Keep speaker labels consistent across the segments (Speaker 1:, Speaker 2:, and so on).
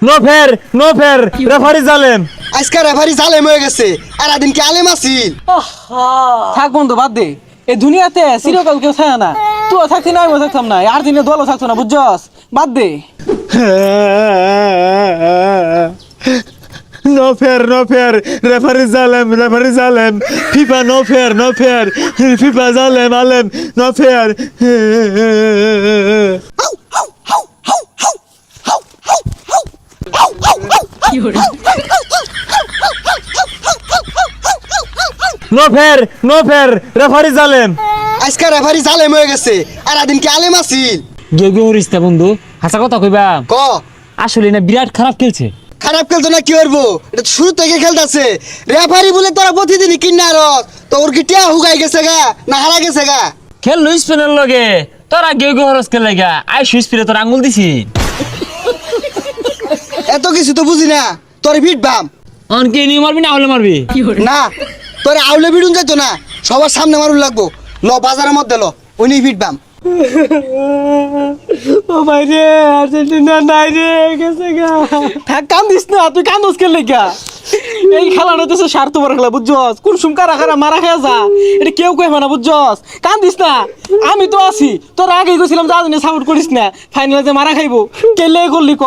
Speaker 1: No ফের no ফের referee জালেম।
Speaker 2: আজকে রেফারি জালেম হয়ে গেছে আর আদিন কি আলেম আছিল।
Speaker 3: থাক বন্ধু বাদ দে, এই দুনিয়াতে চিরকাল কেউ থাকে না, তুই থাকতি না আমিও থাকতাম না, আর দিনে দলও থাকতো না, বুঝছস? বাদ দে।
Speaker 1: নো ফের রেফারি জালেম ফিফা নো ফের ফিফা জালেম আলেম নো ফের। নো ফের রেফারি জালেম।
Speaker 2: আজকে রেফারি জালেম হয়ে গেছে আর আদিন কি আলেম আছিল।
Speaker 1: গেউ হরিস না বন্ধু, হাসা কথা কইবা।
Speaker 2: ক
Speaker 1: আসলে না বিরাট খারাপ খেলছে।
Speaker 2: খারাপ খেলতো না কি করবো, এটা তো শুরু থেকে খেলতেছে। রেফারি বলে তোরা প্রতিদিনই কিনা তো ওর কি টিয়া হুগাই গেছে গা না হারা গেছে গা।
Speaker 1: খেল স্পেনের লগে তোরা গেউ হরস খেলে গা আই সুইস তোর আঙুল দিছি।
Speaker 2: এত কিছু তো বুঝি না, তোর ভিট বাম
Speaker 1: অনকে নিয়ে মারবি না আউলে মারবি
Speaker 2: না, তোর আউলে ভিড়ুন যাইতো না, সবার সামনে মারুন লাগবো। ল বাজারের মধ্যে ল উনি ভিট বাম।
Speaker 3: ও ভাই রে, আর্জেন্টিনা নাই রে, গেছে গা। থাক কান্দিস না, তুই কান্দস খেললে গা। এই খেলাটা তো স্বার্থপর খেলা, বুঝছস? কোন সুমকারা খারা মারা খেয়া যা, এটা কেউ কইবে না, বুঝছস? কান্দিস না, আমি তো আছি, তোর আগেই কইছিলাম যা জানি সাপোর্ট করিস না, ফাইনালে যে মারা খাইবো কেলে করলি ক।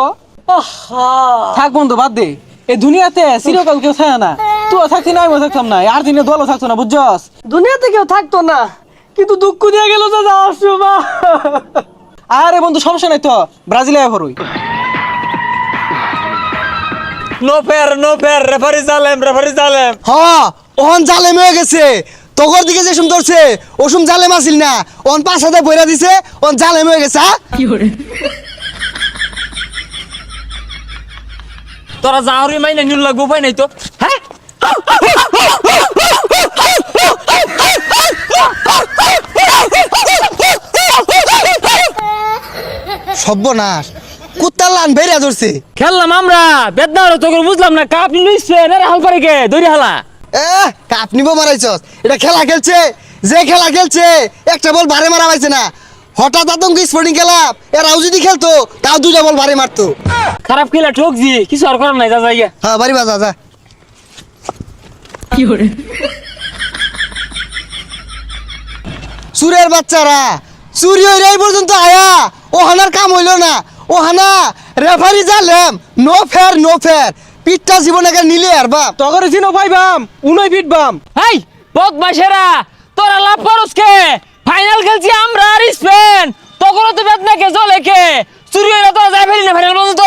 Speaker 3: থাক বন্ধু বাদ দে, এই দুনিয়াতে চিরকাল কেউ থাকে না, তুই থাকতি না আমিও থাকতাম না, আর দিনে দলও থাকতো না, বুঝছস? দুনিয়াতে কেউ থাকতো না, কিন্তু দুঃখ দিয়ে গেল তো যাওয়ার সময়। আরে বন্ধু সমস্যা নাই তো, ব্রাজিলে হরই।
Speaker 1: নো ফের রেফারি জালেম।
Speaker 2: হ ওহন জালেম হয়ে গেছে, তোগর দিকে যে সুম ধরছে ওসুম জালেম আসিল না, ওহন পাঁচ হাতে বইরা দিছে, ওহন জালেম হয়ে গেছে।
Speaker 1: তোরা যাহরি মাইনা নিল লাগবো পাই নাই তো। হ্যাঁ
Speaker 2: সর্বনাশ, কুত্তার লান বেরিয়া ধরছে।
Speaker 1: খেললাম আমরা বেদনা হলো তোকে বুঝলাম না, কাপ নিলইছে না হাল পারে কে দৌড়ি হালা।
Speaker 2: কাপ নিব মারাইছস, এটা খেলা খেলছে, যে খেলা খেলছে একটা বল ভারে মারা পাইছে না। হঠাৎ আতঙ্ক স্পোর্টিং ক্লাব এরাও যদি খেলতো তাও দুটা বল ভারে মারতো।
Speaker 1: খারাপ খেলা ঠকছি, কিছু আর করার নাই, যা যাই।
Speaker 2: হ্যাঁ বাড়ি বাজা যা। চুরের বাচ্চারা চুরি হইলে এই পর্যন্ত আয়া, ও হানার কাম হইল না, ও হানা রেফারি জালেম। নো ফের পিঠটা জীবনে নিলে আর বাপ।
Speaker 3: তগরে চিনো পাইবাম, উনই ফিটবাম।
Speaker 1: হেই বদমাশেরা, তোরা লাভ করস কে? ফাইনাল খেলছি আমরা আর স্পেন, তখন তো বেদনা কে জলে কে চুরি হইলে তোরা যাই ফেলি না ফাইনাল পর্যন্ত।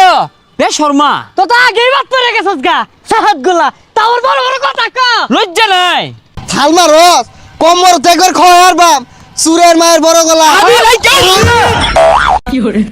Speaker 1: বে শর্মা
Speaker 4: তো তা আগেই বাদ পড়ে গেছস গা সাহাত গুলা, তাওর বড় বড় কথা কা।
Speaker 1: লজ্জা নাই?
Speaker 2: থাল মারস কমর থেকে খয় আর বাপ, চুরের মায়ের বড় গলা।
Speaker 1: আমি লাইক
Speaker 4: কি হরে